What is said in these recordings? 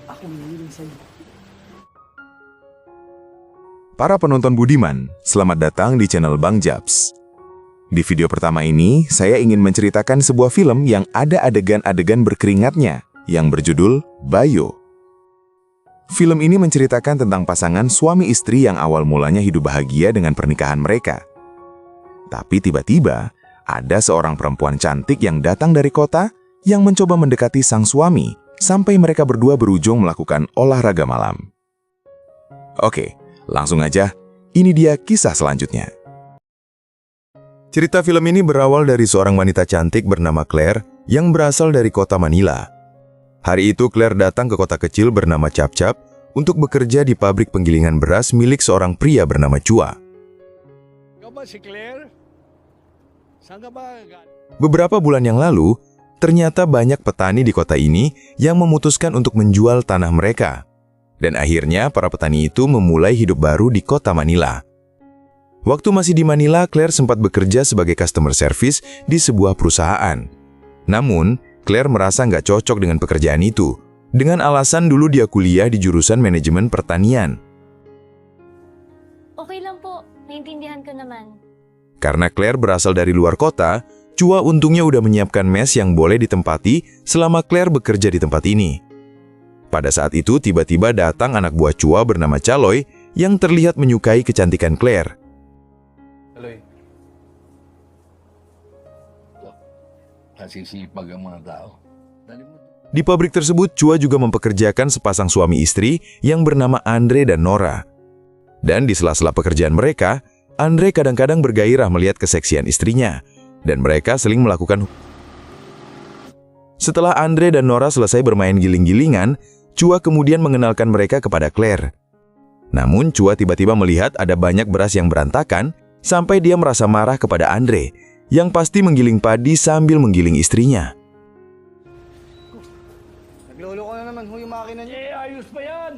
Ako nangiling sa'yo. Para penonton budiman, selamat datang di channel Bang Japs. Di video pertama ini, saya ingin menceritakan sebuah film yang ada adegan-adegan berkeringatnya, yang berjudul Bayo. Film ini menceritakan tentang pasangan suami istri yang awal mulanya hidup bahagia dengan pernikahan mereka. Tapi tiba-tiba, ada seorang perempuan cantik yang datang dari kota yang mencoba mendekati sang suami, sampai mereka berdua berujung melakukan olahraga malam. Oke, langsung aja, ini dia kisah selanjutnya. Cerita film ini berawal dari seorang wanita cantik bernama Claire yang berasal dari kota Manila. Hari itu Claire datang ke kota kecil bernama Cap-Cap untuk bekerja di pabrik penggilingan beras milik seorang pria bernama Chua. Ikaw ba si Claire? Saan ka ba? Beberapa bulan yang lalu, ternyata banyak petani di kota ini yang memutuskan untuk menjual tanah mereka. Dan akhirnya para petani itu memulai hidup baru di kota Manila. Waktu masih di Manila, Claire sempat bekerja sebagai customer service di sebuah perusahaan. Namun, Claire merasa nggak cocok dengan pekerjaan itu, dengan alasan dulu dia kuliah di jurusan manajemen pertanian. Okay lang po, naiintindihan ko naman. Karena Claire berasal dari luar kota, Chua untungnya udah menyiapkan mes yang boleh ditempati selama Claire bekerja di tempat ini. Pada saat itu, tiba-tiba datang anak buah Chua bernama Chaloy yang terlihat menyukai kecantikan Claire. Chaloy. Nasisipag ang mga tao. Di pabrik tersebut, Chua juga mempekerjakan sepasang suami istri yang bernama Andre dan Nora. Dan di sela-sela pekerjaan mereka, Andre kadang-kadang bergairah melihat keseksian istrinya, dan mereka saling melakukan. Setelah Andre dan Nora selesai bermain giling-gilingan, Chua kemudian mengenalkan mereka kepada Claire. Namun Chua tiba-tiba melihat ada banyak beras yang berantakan, sampai dia merasa marah kepada Andre, yang pasti menggiling padi sambil menggiling istrinya. Naglolo ko na naman yung makina niya. Ayos pa yan!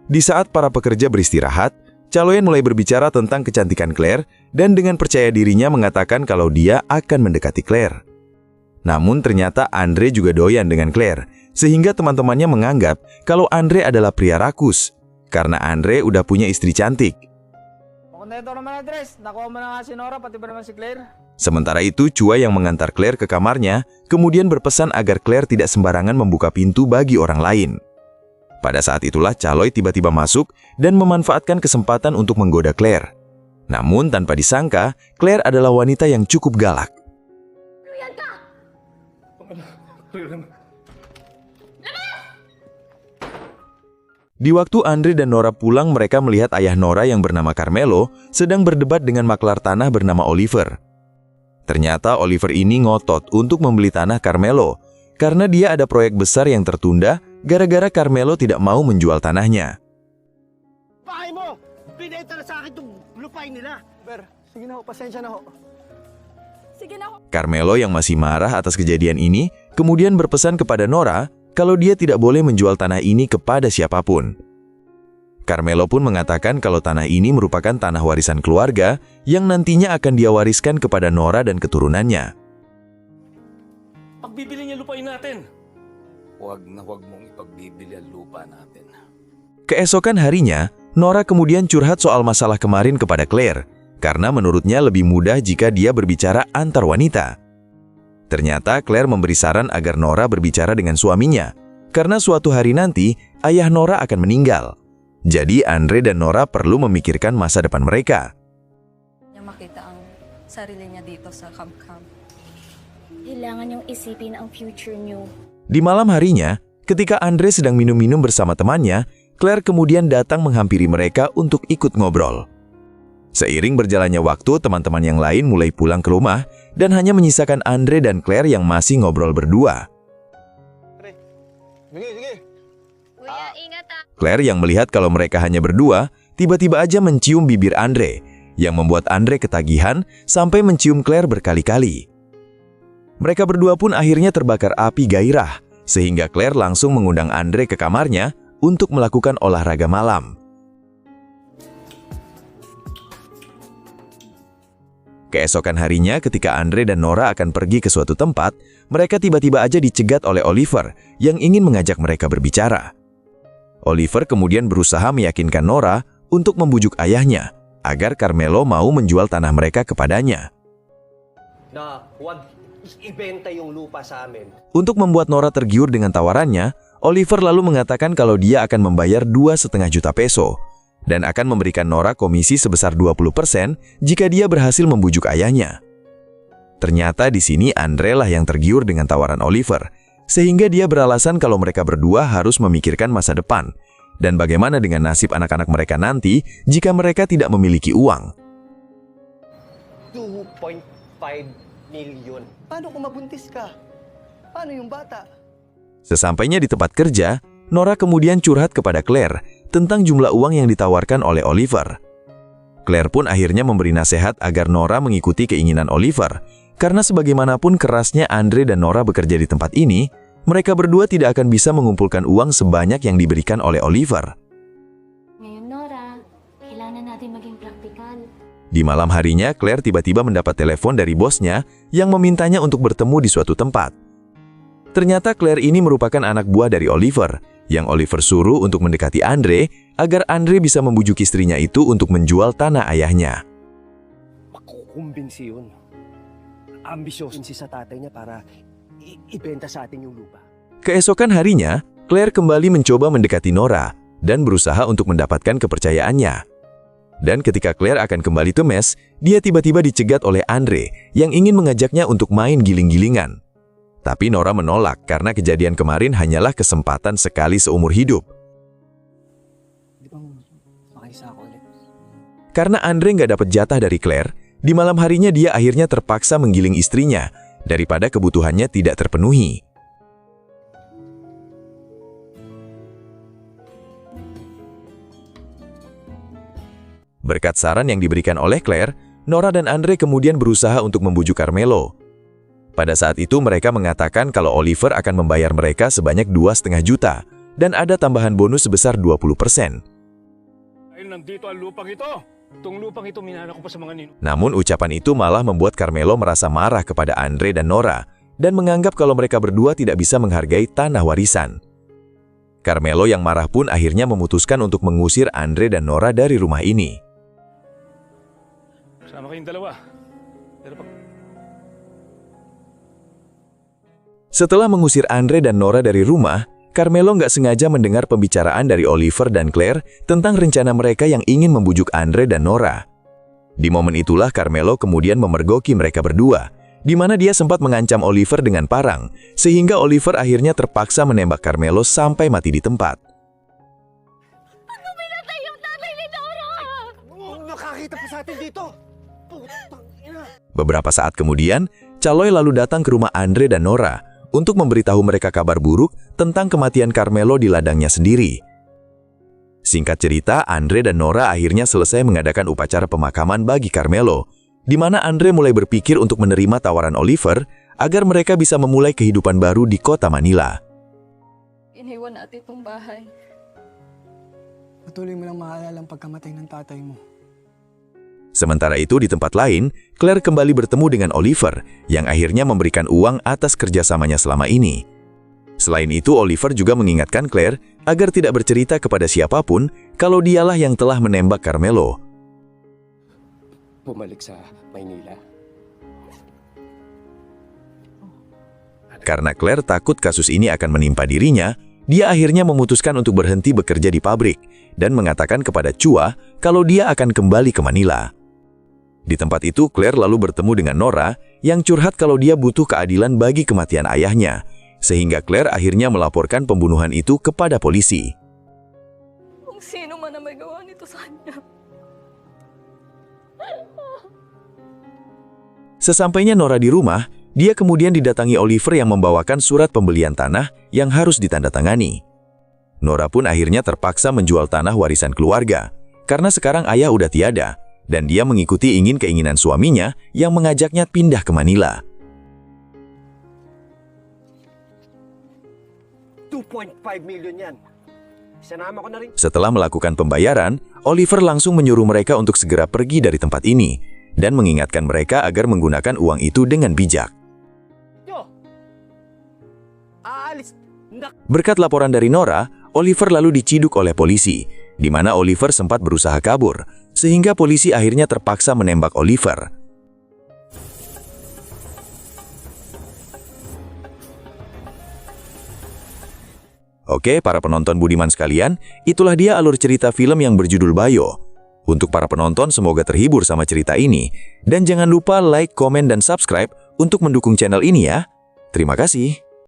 Di saat para pekerja beristirahat, Chaloy mulai berbicara tentang kecantikan Claire dan dengan percaya dirinya mengatakan kalau dia akan mendekati Claire. Namun ternyata Andre juga doyan dengan Claire, sehingga teman-temannya menganggap kalau Andre adalah pria rakus, karena Andre udah punya istri cantik. Kontento naman, Andres. Nakuha mo na nga si Nora, pati ba naman si Claire? Sementara itu, Chua yang mengantar Claire ke kamarnya, kemudian berpesan agar Claire tidak sembarangan membuka pintu bagi orang lain. Pada saat itulah Chaloy tiba-tiba masuk dan memanfaatkan kesempatan untuk menggoda Claire. Namun tanpa disangka, Claire adalah wanita yang cukup galak. Di waktu Andre dan Nora pulang, mereka melihat ayah Nora yang bernama Carmelo sedang berdebat dengan maklar tanah bernama Oliver. Ternyata Oliver ini ngotot untuk membeli tanah Carmelo, karena dia ada proyek besar yang tertunda gara-gara Carmelo tidak mau menjual tanahnya. Pahay mo! Binenta na sa akin itong lupain nila. Ber, sige na ho, pasensya na ho. Sige na ho. Carmelo yang masih marah atas kejadian ini, kemudian berpesan kepada Nora kalau dia tidak boleh menjual tanah ini kepada siapapun. Carmelo pun mengatakan kalau tanah ini merupakan tanah warisan keluarga yang nantinya akan dia wariskan kepada Nora dan keturunannya. Pagbibili niya lupain natin. Huwag mong ipagbibili ang lupa natin. Keesokan harinya, Nora kemudian curhat soal masalah kemarin kepada Claire, karena menurutnya lebih mudah jika dia berbicara antar wanita. Ternyata Claire memberi saran agar Nora berbicara dengan suaminya, karena suatu hari nanti ayah Nora akan meninggal. Jadi Andre dan Nora perlu memikirkan masa depan mereka. Niya makita ang sarili niya dito sa camp-camp. Kailangan niyong isipin ang future niyo. Di malam harinya, ketika Andre sedang minum-minum bersama temannya, Claire kemudian datang menghampiri mereka untuk ikut ngobrol. Seiring berjalannya waktu, teman-teman yang lain mulai pulang ke rumah dan hanya menyisakan Andre dan Claire yang masih ngobrol berdua. Sige. Kuya, ingat ah. Claire yang melihat kalau mereka hanya berdua, tiba-tiba aja mencium bibir Andre, yang membuat Andre ketagihan sampai mencium Claire berkali-kali. Mereka berdua pun akhirnya terbakar api gairah, sehingga Claire langsung mengundang Andre ke kamarnya untuk melakukan olahraga malam. Keesokan harinya ketika Andre dan Nora akan pergi ke suatu tempat, mereka tiba-tiba aja dicegat oleh Oliver yang ingin mengajak mereka berbicara. Oliver kemudian berusaha meyakinkan Nora untuk membujuk ayahnya agar Carmelo mau menjual tanah mereka kepadanya. Na huwag ibenta yung lupa sa amin. Untuk membuat Nora tergiur dengan tawarannya, Oliver lalu mengatakan kalau dia akan membayar 2,5 juta peso dan akan memberikan Nora komisi sebesar 20% jika dia berhasil membujuk ayahnya. Ternyata di sini Andre lah yang tergiur dengan tawaran Oliver, sehingga dia beralasan kalau mereka berdua harus memikirkan masa depan dan bagaimana dengan nasib anak-anak mereka nanti jika mereka tidak memiliki uang. 2.5 million. Paano kung mabuntis ka? Paano yung bata? Sesampainya di tempat kerja, Nora kemudian curhat kepada Claire tentang jumlah uang yang ditawarkan oleh Oliver. Claire pun akhirnya memberi nasihat agar Nora mengikuti keinginan Oliver, karena sebagaimanapun kerasnya Andre dan Nora bekerja di tempat ini, mereka berdua tidak akan bisa mengumpulkan uang sebanyak yang diberikan oleh Oliver. Ngayon, Nora, kailangan natin maging praktikal. Di malam harinya, Claire tiba-tiba mendapat telepon dari bosnya yang memintanya untuk bertemu di suatu tempat. Ternyata Claire ini merupakan anak buah dari Oliver, yang Oliver suruh untuk mendekati Andre agar Andre bisa membujuk istrinya itu untuk menjual tanah ayahnya. Makukumbinsi yun. Ambisyoso si sa tatay niya para ibenta sa atin yung lupa. Keesokan harinya, Claire kembali mencoba mendekati Nora dan berusaha untuk mendapatkan kepercayaannya. Dan ketika Claire akan kembali ke mes, dia tiba-tiba dicegat oleh Andre yang ingin mengajaknya untuk main giling-gilingan. Tapi Nora menolak karena kejadian kemarin hanyalah kesempatan sekali seumur hidup. Di bang makisa ako ulit? Karena Andre nggak dapat jatah dari Claire, di malam harinya dia akhirnya terpaksa menggiling istrinya daripada kebutuhannya tidak terpenuhi. Berkat saran yang diberikan oleh Claire, Nora dan Andre kemudian berusaha untuk membujuk Carmelo. Pada saat itu mereka mengatakan kalau Oliver akan membayar mereka sebanyak 2,5 juta dan ada tambahan bonus sebesar 20%. Dahil nandito ang lupang ito. Itong lupang ito minana ko pa sa mga nino. Namun ucapan itu malah membuat Carmelo merasa marah kepada Andre dan Nora dan menganggap kalau mereka berdua tidak bisa menghargai tanah warisan. Carmelo yang marah pun akhirnya memutuskan untuk mengusir Andre dan Nora dari rumah ini. Sama kayong dalawa. Pero pag Setelah mengusir Andre dan Nora dari rumah, Carmelo nggak sengaja mendengar pembicaraan dari Oliver dan Claire tentang rencana mereka yang ingin membujuk Andre dan Nora. Di momen itulah Carmelo kemudian memergoki mereka berdua, di mana dia sempat mengancam Oliver dengan parang, sehingga Oliver akhirnya terpaksa menembak Carmelo sampai mati di tempat. Ano pinatay yung tatay ni Nora? Nakakita pa sa atin dito! Putang ina! Beberapa saat kemudian, Chaloy lalu datang ke rumah Andre dan Nora untuk memberitahu mereka kabar buruk tentang kematian Carmelo di ladangnya sendiri. Singkat cerita, Andre dan Nora akhirnya selesai mengadakan upacara pemakaman bagi Carmelo, di mana Andre mulai berpikir untuk menerima tawaran Oliver agar mereka bisa memulai kehidupan baru di kota Manila. Iniwan natin itong bahay. Patuloy mo lang maalala ang pagkamatay ng tatay mo. Sementara itu di tempat lain, Claire kembali bertemu dengan Oliver yang akhirnya memberikan uang atas kerjasamanya selama ini. Selain itu, Oliver juga mengingatkan Claire agar tidak bercerita kepada siapapun kalau dialah yang telah menembak Carmelo. Bumalik sa Maynila. Karena Claire takut kasus ini akan menimpa dirinya, dia akhirnya memutuskan untuk berhenti bekerja di pabrik dan mengatakan kepada Chua kalau dia akan kembali ke Manila. Di tempat itu, Claire lalu bertemu dengan Nora yang curhat kalau dia butuh keadilan bagi kematian ayahnya, sehingga Claire akhirnya melaporkan pembunuhan itu kepada polisi. Kung sino man ang may gawa nito sa kanya. Sesampainya Nora di rumah, dia kemudian didatangi Oliver yang membawakan surat pembelian tanah yang harus ditandatangani. Nora pun akhirnya terpaksa menjual tanah warisan keluarga, karena sekarang ayah udah tiada, dan dia mengikuti keinginan suaminya yang mengajaknya pindah ke Manila. 2.5 million yan. Isanama ko na rin. Setelah melakukan pembayaran, Oliver langsung menyuruh mereka untuk segera pergi dari tempat ini, dan mengingatkan mereka agar menggunakan uang itu dengan bijak. Yo! Aalis! Berkat laporan dari Nora, Oliver lalu diciduk oleh polisi, di mana Oliver sempat berusaha kabur, sehingga polisi akhirnya terpaksa menembak Oliver. Oke, para penonton budiman sekalian, itulah dia alur cerita film yang berjudul Bayo. Untuk para penonton, semoga terhibur sama cerita ini. Dan jangan lupa like, komen, dan subscribe untuk mendukung channel ini ya. Terima kasih.